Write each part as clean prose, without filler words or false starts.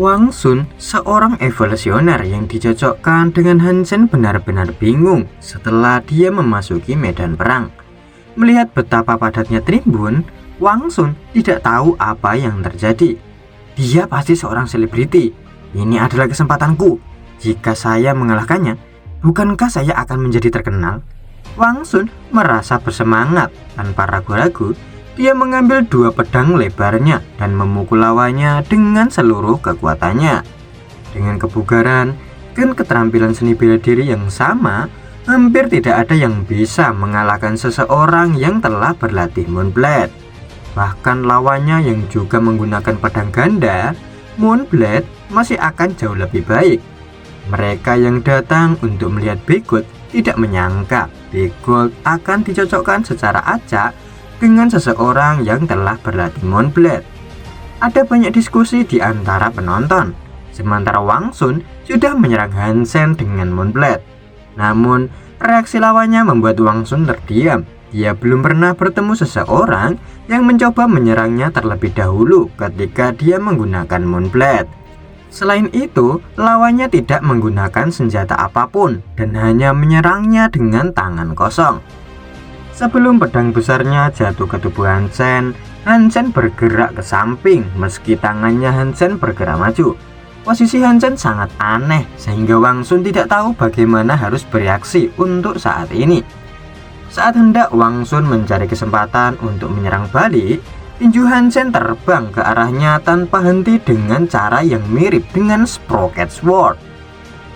Wang Sun, seorang evolusioner yang dicocokkan dengan Hansen, benar-benar bingung setelah dia memasuki medan perang. Melihat betapa padatnya tribun, Wang Sun tidak tahu apa yang terjadi. Dia pasti seorang selebriti. Ini adalah kesempatanku. Jika saya mengalahkannya, bukankah saya akan menjadi terkenal? Wang Sun merasa bersemangat. Tanpa ragu-ragu, dia mengambil dua pedang lebarnya dan memukul lawannya dengan seluruh kekuatannya. Dengan kebugaran dan keterampilan seni bela diri yang sama, hampir tidak ada yang bisa mengalahkan seseorang yang telah berlatih Moonblade. Bahkan lawannya yang juga menggunakan pedang ganda, Moonblade masih akan jauh lebih baik. Mereka yang datang untuk melihat Bigot tidak menyangka Bigot akan dicocokkan secara acak dengan seseorang yang telah berlatih Moonblade. Ada banyak diskusi di antara penonton, sementara Wang Sun sudah menyerang Hansen dengan Moonblade. Namun, reaksi lawannya membuat Wang Sun terdiam. Dia belum pernah bertemu seseorang yang mencoba menyerangnya terlebih dahulu ketika dia menggunakan Moonblade. Selain itu, lawannya tidak menggunakan senjata apapun dan hanya menyerangnya dengan tangan kosong. Sebelum pedang besarnya jatuh ke tubuh Hansen, Hansen bergerak ke samping meski tangannya Hansen bergerak maju. Posisi Hansen sangat aneh sehingga Wang Sun tidak tahu bagaimana harus bereaksi untuk saat ini. Saat hendak Wang Sun mencari kesempatan untuk menyerang balik, tinju Hansen terbang ke arahnya tanpa henti dengan cara yang mirip dengan Sprocket Sword.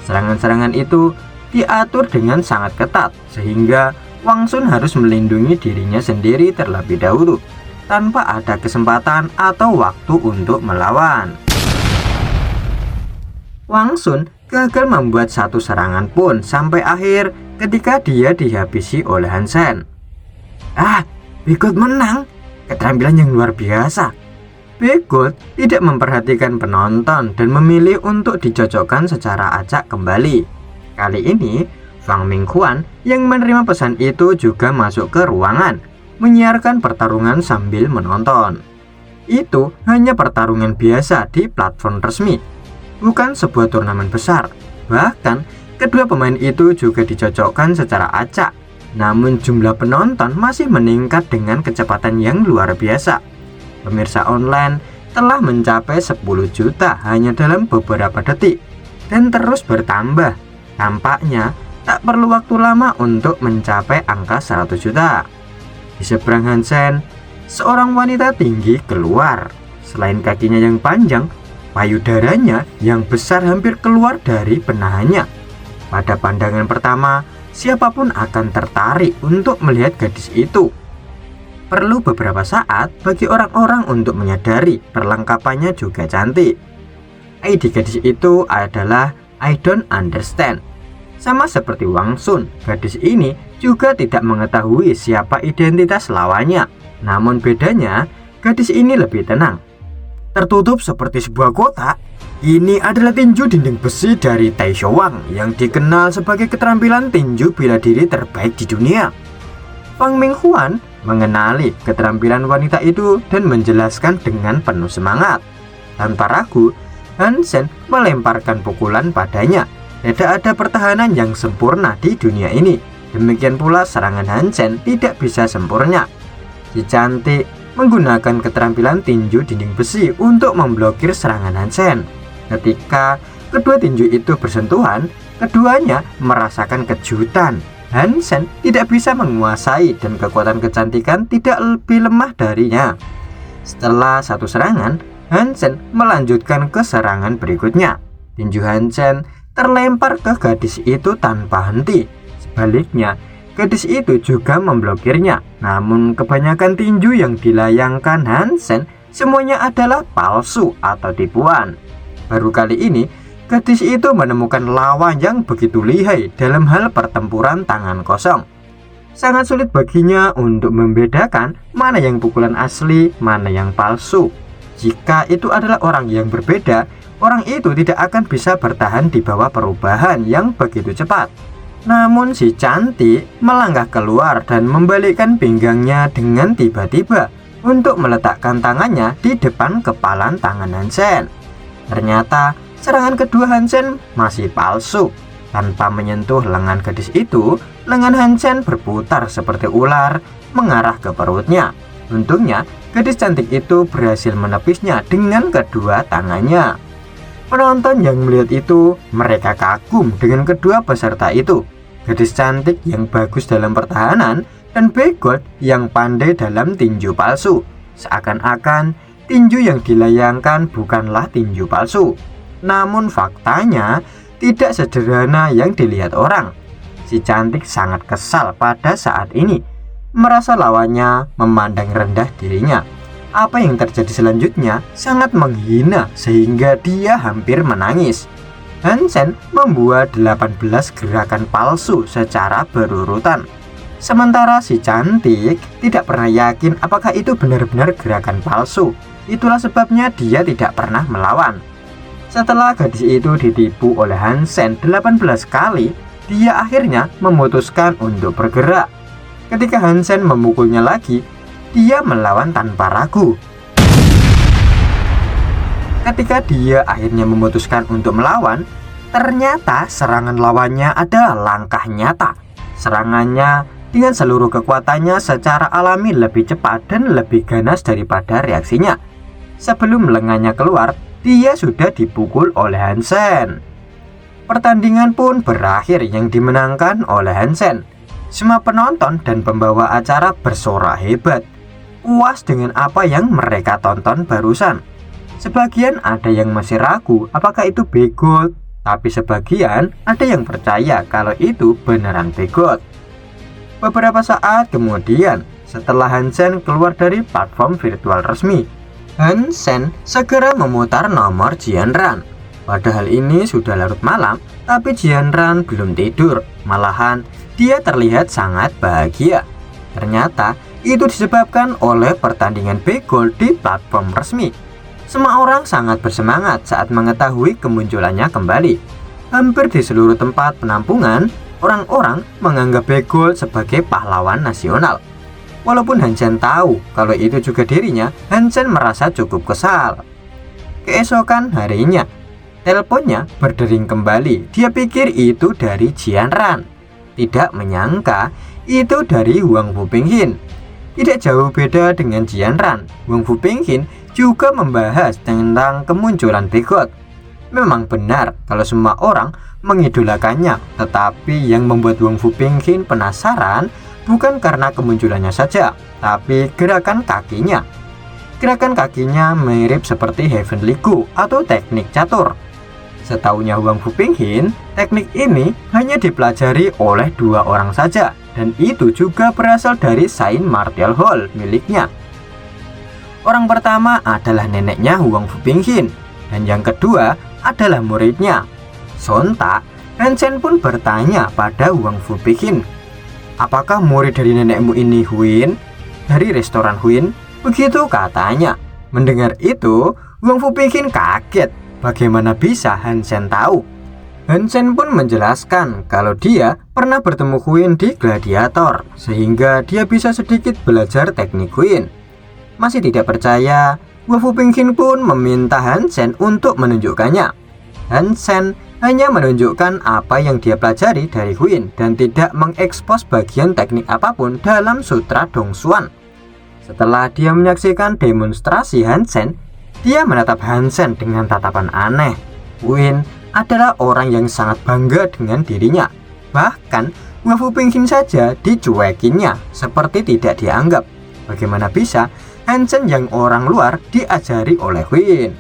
Serangan-serangan itu diatur dengan sangat ketat sehingga Wang Sun harus melindungi dirinya sendiri terlebih dahulu tanpa ada kesempatan atau waktu untuk melawan. Wang Sun gagal membuat satu serangan pun sampai akhir ketika dia dihabisi oleh Hansen. Bigot menang. Keterampilan yang luar biasa. Bigot tidak memperhatikan penonton dan memilih untuk dicocokkan secara acak kembali. Kali ini Fang Minghuan yang menerima pesan itu juga masuk ke ruangan, menyiarkan pertarungan sambil menonton. Itu hanya pertarungan biasa di platform resmi, bukan sebuah turnamen besar. Bahkan, kedua pemain itu juga dicocokkan secara acak. Namun jumlah penonton masih meningkat dengan kecepatan yang luar biasa. Pemirsa online telah mencapai 10 juta hanya dalam beberapa detik dan terus bertambah. Tampaknya tak perlu waktu lama untuk mencapai angka 100 juta. Di seberang Hansen, seorang wanita tinggi keluar. Selain kakinya yang panjang, payudaranya yang besar hampir keluar dari penahannya. Pada pandangan pertama, siapapun akan tertarik untuk melihat gadis itu. Perlu beberapa saat bagi orang-orang untuk menyadari perlengkapannya juga cantik. ID gadis itu adalah I don't understand. Sama seperti Wang Sun, gadis ini juga tidak mengetahui siapa identitas lawannya. Namun bedanya, gadis ini lebih tenang. Tertutup seperti sebuah kotak, ini adalah tinju dinding besi dari Taisho Wang yang dikenal sebagai keterampilan tinju bela diri terbaik di dunia. Fang Minghuan mengenali keterampilan wanita itu dan menjelaskan dengan penuh semangat. Tanpa ragu, Hansen melemparkan pukulan padanya. Tidak ada pertahanan yang sempurna di dunia ini. Demikian pula serangan Hansen tidak bisa sempurna. Si cantik menggunakan keterampilan tinju dinding besi untuk memblokir serangan Hansen. Ketika kedua tinju itu bersentuhan, keduanya merasakan kejutan. Hansen tidak bisa menguasai dan kekuatan kecantikan tidak lebih lemah darinya. Setelah satu serangan, Hansen melanjutkan ke serangan berikutnya. Tinju Hansen terlempar ke gadis itu tanpa henti. Sebaliknya, gadis itu juga memblokirnya. Namun kebanyakan tinju yang dilayangkan Hansen semuanya adalah palsu atau tipuan. Baru kali ini, gadis itu menemukan lawan yang begitu lihai dalam hal pertempuran tangan kosong. Sangat sulit baginya untuk membedakan mana yang pukulan asli, mana yang palsu. Jika itu adalah orang yang berbeda, orang itu tidak akan bisa bertahan di bawah perubahan yang begitu cepat. Namun si cantik melangkah keluar dan membalikkan pinggangnya dengan tiba-tiba untuk meletakkan tangannya di depan kepalan tangan Hansen. Ternyata serangan kedua Hansen masih palsu. Tanpa menyentuh lengan gadis itu, lengan Hansen berputar seperti ular mengarah ke perutnya. Untungnya, gadis cantik itu berhasil menepisnya dengan kedua tangannya. Penonton yang melihat itu, mereka kagum dengan kedua peserta itu. Gadis cantik yang bagus dalam pertahanan dan Begold yang pandai dalam tinju palsu. Seakan-akan tinju yang dilayangkan bukanlah tinju palsu. Namun faktanya tidak sederhana yang dilihat orang. Si cantik sangat kesal pada saat ini, merasa lawannya memandang rendah dirinya. Apa yang terjadi selanjutnya sangat menghina sehingga dia hampir menangis. Hansen membuat 18 gerakan palsu secara berurutan. Sementara si cantik tidak pernah yakin apakah itu benar-benar gerakan palsu. Itulah sebabnya dia tidak pernah melawan. Setelah gadis itu ditipu oleh Hansen 18 kali, dia akhirnya memutuskan untuk bergerak. Ketika Hansen memukulnya lagi, dia melawan tanpa ragu. Ketika dia akhirnya memutuskan untuk melawan, ternyata serangan lawannya adalah langkah nyata. Serangannya dengan seluruh kekuatannya secara alami lebih cepat dan lebih ganas daripada reaksinya. Sebelum lengannya keluar, dia sudah dipukul oleh Hansen. Pertandingan pun berakhir yang dimenangkan oleh Hansen. Semua penonton dan pembawa acara bersorak hebat, puas dengan apa yang mereka tonton barusan. Sebagian ada yang masih ragu apakah itu Begold, tapi sebagian ada yang percaya kalau itu beneran Begold. Beberapa saat kemudian, setelah Hansen keluar dari platform virtual resmi, Hansen segera memutar nomor Jianran. Padahal ini sudah larut malam, tapi Jianran belum tidur. Malahan, dia terlihat sangat bahagia. Ternyata, itu disebabkan oleh pertandingan Begold di platform resmi. Semua orang sangat bersemangat saat mengetahui kemunculannya kembali. Hampir di seluruh tempat penampungan, orang-orang menganggap Begold sebagai pahlawan nasional. Walaupun Hansen tahu kalau itu juga dirinya, Hansen merasa cukup kesal. Keesokan harinya, teleponnya berdering kembali. Dia pikir itu dari Jianran. Tidak menyangka itu dari Wang Fupinghin. Tidak jauh beda dengan Jianran, Wang Fupinghin juga membahas tentang kemunculan Begold. Memang benar kalau semua orang mengidolakannya, tetapi yang membuat Wang Fupinghin penasaran bukan karena kemunculannya saja, tapi gerakan kakinya. Gerakan kakinya mirip seperti Heavenly Go atau teknik catur. Setaunya Wang Fupinghin, teknik ini hanya dipelajari oleh 2 orang saja, dan itu juga berasal dari Saint Martial Hall miliknya. Orang pertama adalah neneknya Wang Fupinghin, dan yang kedua adalah muridnya. Sontak, Hansen pun bertanya pada Wang Fupinghin, "Apakah murid dari nenekmu ini Huin? Dari restoran Huin?" Begitu katanya. Mendengar itu, Wang Fupinghin kaget. Bagaimana bisa Hansen tahu? Hansen pun menjelaskan kalau dia pernah bertemu Huin di Gladiator, sehingga dia bisa sedikit belajar teknik Huin. Masih tidak percaya, Wang Fupinghin pun meminta Hansen untuk menunjukkannya. Hansen hanya menunjukkan apa yang dia pelajari dari Huin dan tidak mengekspos bagian teknik apapun dalam Sutra Dongsuan. Setelah dia menyaksikan demonstrasi Hansen, dia menatap Hansen dengan tatapan aneh. Huin adalah orang yang sangat bangga dengan dirinya. Bahkan Wang Fupinghin saja dicuekinnya seperti tidak dianggap. Bagaimana bisa Hansen yang orang luar diajari oleh Huin?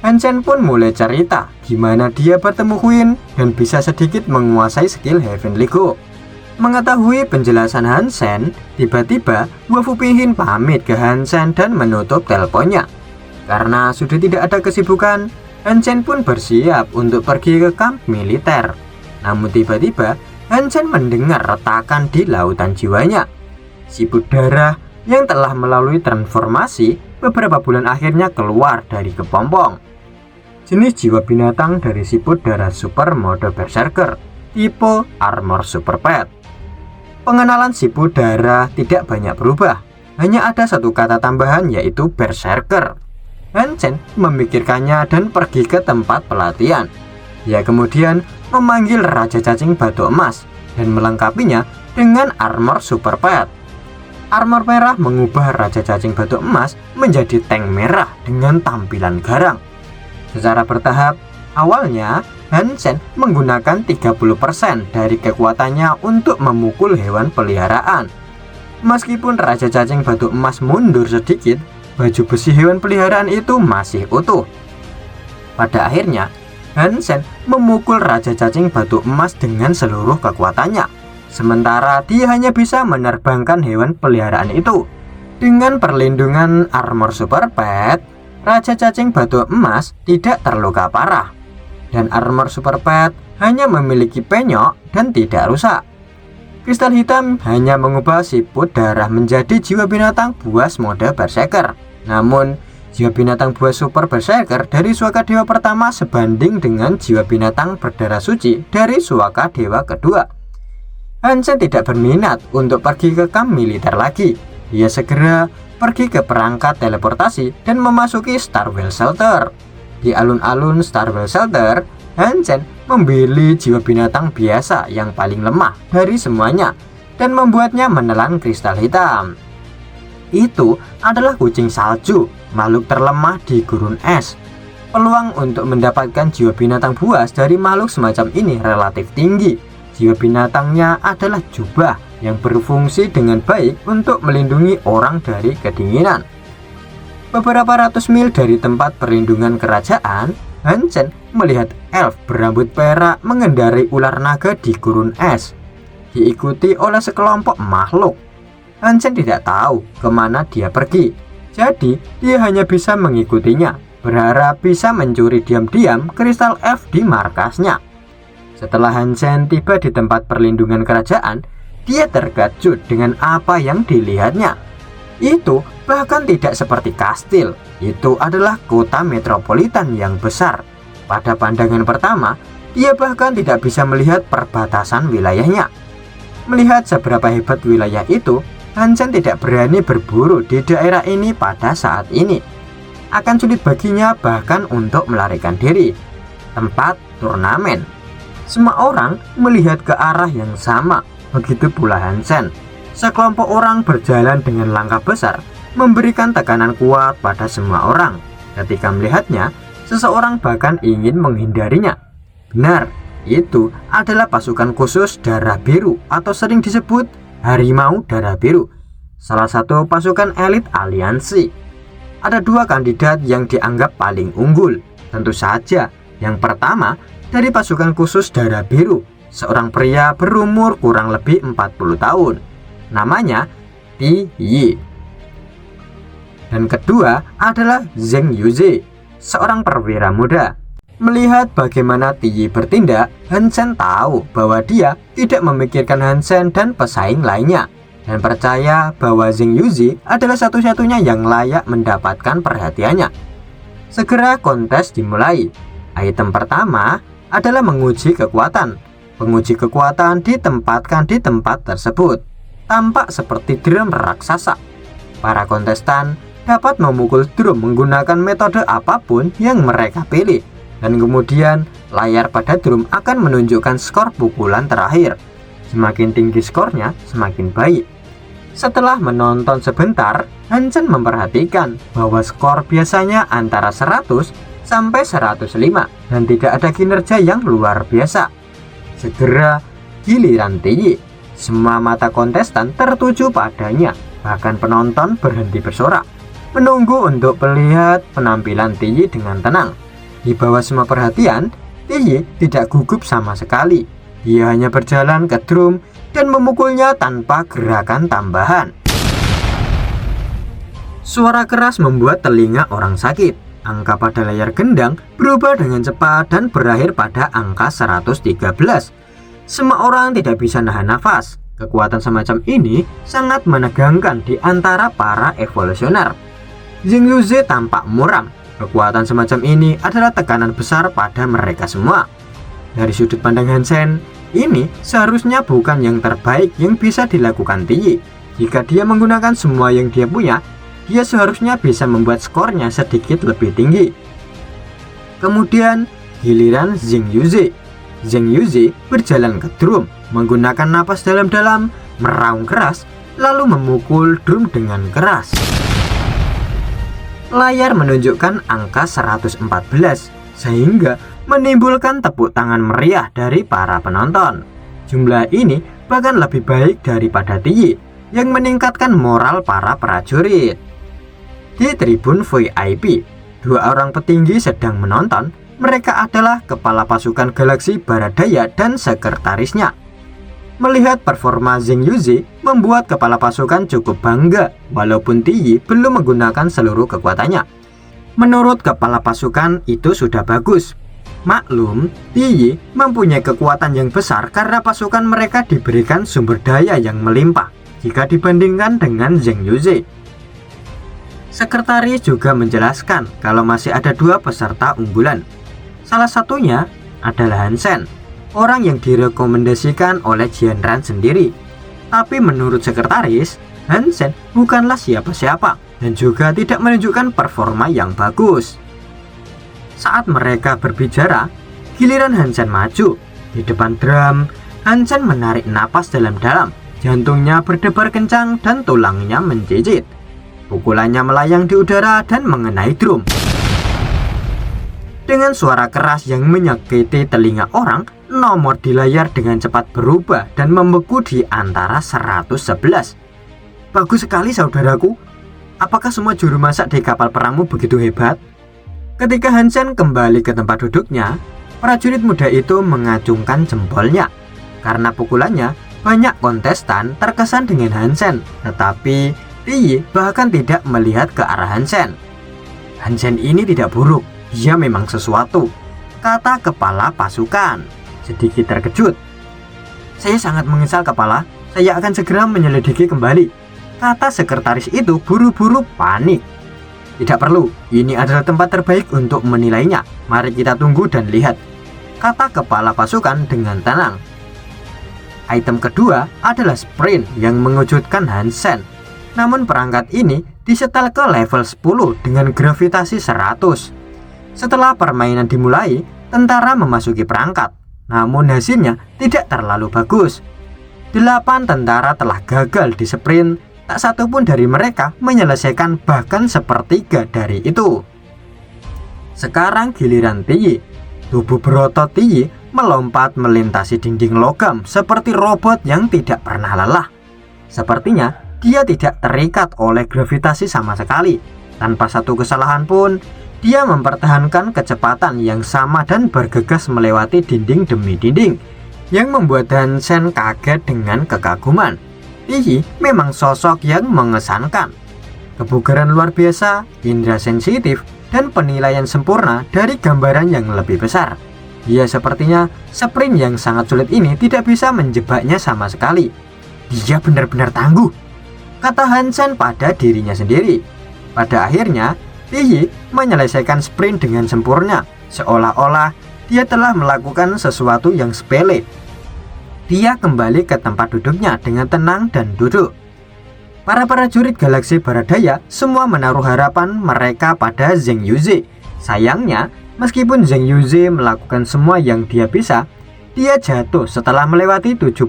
Hansen pun mulai cerita gimana dia bertemu Huin dan bisa sedikit menguasai skill Heavenly Go. Mengetahui penjelasan Hansen, tiba-tiba Wang Fupinghin pamit ke Hansen dan menutup teleponnya. Karena sudah tidak ada kesibukan, Hansen pun bersiap untuk pergi ke kamp militer. Namun tiba-tiba Hansen mendengar retakan di lautan jiwanya. Siput darah yang telah melalui transformasi beberapa bulan akhirnya keluar dari kepompong. Jenis jiwa binatang dari siput darah super mode berserker, tipe armor super pet. Pengenalan siput darah tidak banyak berubah, hanya ada satu kata tambahan yaitu berserker. Han Sen memikirkannya dan pergi ke tempat pelatihan. Dia kemudian memanggil Raja Cacing Batu Emas dan melengkapinya dengan armor super pet. Armor merah mengubah Raja Cacing Batu Emas menjadi tank merah dengan tampilan garang. Secara bertahap, awalnya Han Sen menggunakan 30% dari kekuatannya untuk memukul hewan peliharaan. Meskipun Raja Cacing Batu Emas mundur sedikit, baju besi hewan peliharaan itu masih utuh. Pada akhirnya, Han Sen memukul Raja Cacing Batu Emas dengan seluruh kekuatannya, sementara dia hanya bisa menerbangkan hewan peliharaan itu. Dengan perlindungan armor super pet, Raja Cacing Batu Emas tidak terluka parah, dan armor super pet hanya memiliki penyok dan tidak rusak. Kristal hitam hanya mengubah siput darah menjadi jiwa binatang buas mode berserker. Namun, jiwa binatang buas super berserker dari Suaka Dewa pertama sebanding dengan jiwa binatang berdarah suci dari Suaka Dewa kedua. Han Sen tidak berminat untuk pergi ke kamp militer lagi. Dia segera pergi ke perangkat teleportasi dan memasuki Starwell Shelter. Di alun-alun Starwell Shelter, Han Sen membeli jiwa binatang biasa yang paling lemah dari semuanya dan membuatnya menelan kristal hitam. Itu adalah kucing salju, makhluk terlemah di gurun es. Peluang untuk mendapatkan jiwa binatang buas dari makhluk semacam ini relatif tinggi. Jiwa binatangnya adalah jubah yang berfungsi dengan baik untuk melindungi orang dari kedinginan. Beberapa ratus mil dari tempat perlindungan kerajaan, Han Sen melihat elf berambut perak mengendarai ular naga di gurun es, diikuti oleh sekelompok makhluk. Han Sen tidak tahu kemana dia pergi, jadi dia hanya bisa mengikutinya, berharap bisa mencuri diam-diam kristal elf di markasnya. Setelah Han Sen tiba di tempat perlindungan kerajaan, dia terkejut dengan apa yang dilihatnya. Itu bahkan tidak seperti kastil, itu adalah kota metropolitan yang besar. Pada pandangan pertama, dia bahkan tidak bisa melihat perbatasan wilayahnya. Melihat seberapa hebat wilayah itu, Han Sen tidak berani berburu di daerah ini pada saat ini. Akan sulit baginya bahkan untuk melarikan diri. Tempat turnamen. Semua orang melihat ke arah yang sama, begitu pula Han Sen. Sekelompok orang berjalan dengan langkah besar, memberikan tekanan kuat pada semua orang. Ketika melihatnya, seseorang bahkan ingin menghindarinya. Benar, itu adalah pasukan khusus darah biru atau sering disebut harimau darah biru, salah satu pasukan elit aliansi. Ada dua kandidat yang dianggap paling unggul. Tentu saja, yang pertama dari pasukan khusus darah biru, seorang pria berumur kurang lebih 40 tahun. Namanya Ti Yi. Dan kedua adalah Zheng Yuzi, seorang perwira muda. Melihat bagaimana Ti Yi bertindak, Han Sen tahu bahwa dia tidak memikirkan Han Sen dan pesaing lainnya, dan percaya bahwa Zheng Yuzi adalah satu-satunya yang layak mendapatkan perhatiannya. Segera kontes dimulai. Item pertama adalah menguji kekuatan. Penguji kekuatan ditempatkan di tempat tersebut. Tampak seperti drum raksasa. Para kontestan dapat memukul drum menggunakan metode apapun yang mereka pilih, dan kemudian layar pada drum akan menunjukkan skor pukulan terakhir. Semakin tinggi skornya, semakin baik. Setelah menonton sebentar, Han Sen memperhatikan bahwa skor biasanya antara 100 sampai 105 dan tidak ada kinerja yang luar biasa. Segera giliran Ti Yi. Semua mata kontestan tertuju padanya, bahkan penonton berhenti bersorak, menunggu untuk melihat penampilan Ti Yi dengan tenang. Di bawah semua perhatian, Ti Yi tidak gugup sama sekali. Dia hanya berjalan ke drum dan memukulnya tanpa gerakan tambahan. Suara keras membuat telinga orang sakit. Angka pada layar gendang berubah dengan cepat dan berakhir pada angka 113. Semua orang tidak bisa nahan nafas. Kekuatan semacam ini sangat menegangkan di antara para evolusioner. Zheng Yuzi tampak muram. Kekuatan semacam ini adalah tekanan besar pada mereka semua. Dari sudut pandang Han Sen, ini seharusnya bukan yang terbaik yang bisa dilakukan Ti Yi. Jika dia menggunakan semua yang dia punya, dia seharusnya bisa membuat skornya sedikit lebih tinggi. Kemudian giliran Zheng Yuzi. Zheng Yuzi berjalan ke drum, menggunakan napas dalam-dalam, meraung keras, lalu memukul drum dengan keras. Layar menunjukkan angka 114, sehingga menimbulkan tepuk tangan meriah dari para penonton. Jumlah ini bahkan lebih baik daripada Tiyi, yang meningkatkan moral para prajurit. Di tribun VIP, dua orang petinggi sedang menonton. Mereka adalah kepala pasukan Galaksi Baradaya dan sekretarisnya. Melihat performa Zheng Yuzi membuat kepala pasukan cukup bangga, walaupun Tiyi belum menggunakan seluruh kekuatannya. Menurut kepala pasukan itu sudah bagus. Maklum, Tiyi mempunyai kekuatan yang besar karena pasukan mereka diberikan sumber daya yang melimpah jika dibandingkan dengan Zheng Yuzi. Sekretaris juga menjelaskan kalau masih ada dua peserta unggulan. Salah satunya adalah Hansen, orang yang direkomendasikan oleh Jian Ran sendiri. Tapi menurut sekretaris, Hansen bukanlah siapa-siapa dan juga tidak menunjukkan performa yang bagus. Saat mereka berbicara, giliran Hansen maju. Di depan drum, Hansen menarik napas dalam-dalam, jantungnya berdebar kencang dan tulangnya menjijit. Pukulannya melayang di udara dan mengenai drum. Dengan suara keras yang menyakiti telinga orang, nomor di layar dengan cepat berubah dan membeku di antara 111. Bagus sekali saudaraku. Apakah semua juru masak di kapal perangmu begitu hebat? Ketika Hansen kembali ke tempat duduknya, prajurit muda itu mengacungkan jempolnya. Karena pukulannya, banyak kontestan terkesan dengan Hansen, tetapi Tiyi bahkan tidak melihat ke arah Hansen. Hansen ini tidak buruk. Dia memang sesuatu, kata kepala pasukan, sedikit terkejut. Saya sangat menyesal kepala, saya akan segera menyelidiki kembali, kata sekretaris itu buru-buru panik. Tidak perlu, ini adalah tempat terbaik untuk menilainya, mari kita tunggu dan lihat, kata kepala pasukan dengan tenang. Item kedua adalah sprint yang mengejutkan Hansen. Namun perangkat ini disetel ke level 10 dengan gravitasi 100. Setelah permainan dimulai, tentara memasuki perangkat. Namun hasilnya tidak terlalu bagus. 8 tentara telah gagal di sprint. Tak satu pun dari mereka menyelesaikan bahkan sepertiga dari itu. Sekarang giliran Tiyi. Tubuh berotot Tiyi melompat melintasi dinding logam seperti robot yang tidak pernah lelah. Sepertinya dia tidak terikat oleh gravitasi sama sekali. Tanpa satu kesalahan pun, dia mempertahankan kecepatan yang sama dan bergegas melewati dinding demi dinding, yang membuat Hansen kaget dengan kekaguman. Tiyi memang sosok yang mengesankan. Kebugaran luar biasa, indera sensitif, dan penilaian sempurna dari gambaran yang lebih besar. Dia sepertinya sprint yang sangat sulit ini tidak bisa menjebaknya sama sekali. Dia benar-benar tangguh, kata Hansen pada dirinya sendiri. Pada akhirnya, Tiyi menyelesaikan sprint dengan sempurna, seolah-olah dia telah melakukan sesuatu yang sepele. Dia kembali ke tempat duduknya dengan tenang dan duduk. Para prajurit Galaksi Baradaya semua menaruh harapan mereka pada Zheng Yuzi. Sayangnya, meskipun Zheng Yuzi melakukan semua yang dia bisa, dia jatuh setelah melewati 70%,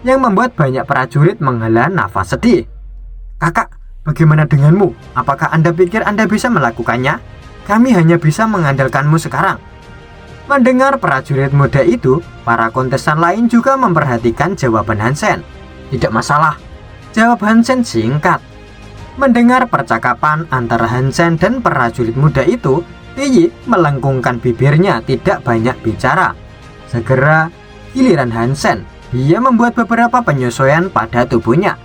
yang membuat banyak prajurit menghela nafas sedih. Kakak, bagaimana denganmu? Apakah Anda pikir Anda bisa melakukannya? Kami hanya bisa mengandalkanmu sekarang. Mendengar prajurit muda itu, para kontestan lain juga memperhatikan jawaban Hansen. Tidak masalah, jawab Hansen singkat. Mendengar percakapan antara Hansen dan prajurit muda itu, Tiyi melengkungkan bibirnya, tidak banyak bicara. Segera giliran Hansen. Dia membuat beberapa penyesuaian pada tubuhnya.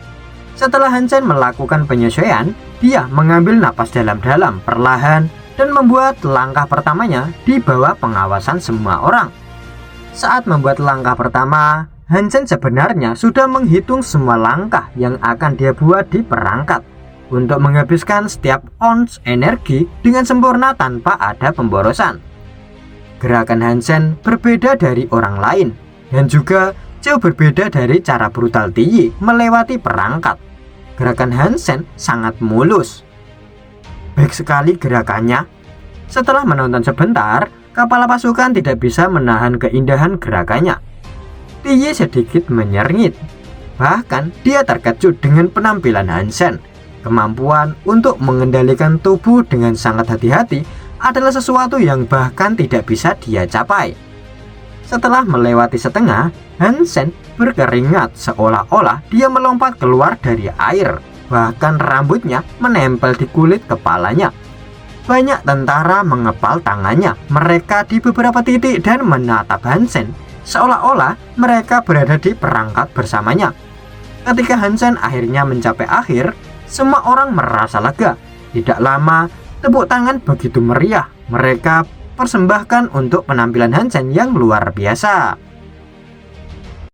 Setelah Hansen melakukan penyesuaian, dia mengambil napas dalam-dalam perlahan dan membuat langkah pertamanya di bawah pengawasan semua orang. Saat membuat langkah pertama, Hansen sebenarnya sudah menghitung semua langkah yang akan dia buat di perangkat untuk menghabiskan setiap ons energi dengan sempurna tanpa ada pemborosan. Gerakan Hansen berbeda dari orang lain dan juga jauh berbeda dari cara brutal Tiyi melewati perangkat. gerakan Hansen sangat mulus. Baik sekali gerakannya. Setelah menonton sebentar, kepala pasukan tidak bisa menahan keindahan gerakannya. Tiye sedikit menyernyit. Bahkan dia terkejut dengan penampilan Hansen. Kemampuan untuk mengendalikan tubuh dengan sangat hati-hati adalah sesuatu yang bahkan tidak bisa dia capai. Setelah melewati setengah, Hansen berkeringat seolah-olah dia melompat keluar dari air. Bahkan rambutnya menempel di kulit kepalanya. Banyak tentara mengepal tangannya mereka di beberapa titik dan menatap Hansen seolah-olah mereka berada di perangkap bersamanya. Ketika Hansen akhirnya mencapai akhir, semua orang merasa lega. Tidak lama, tepuk tangan begitu meriah mereka persembahkan untuk penampilan Hansen yang luar biasa.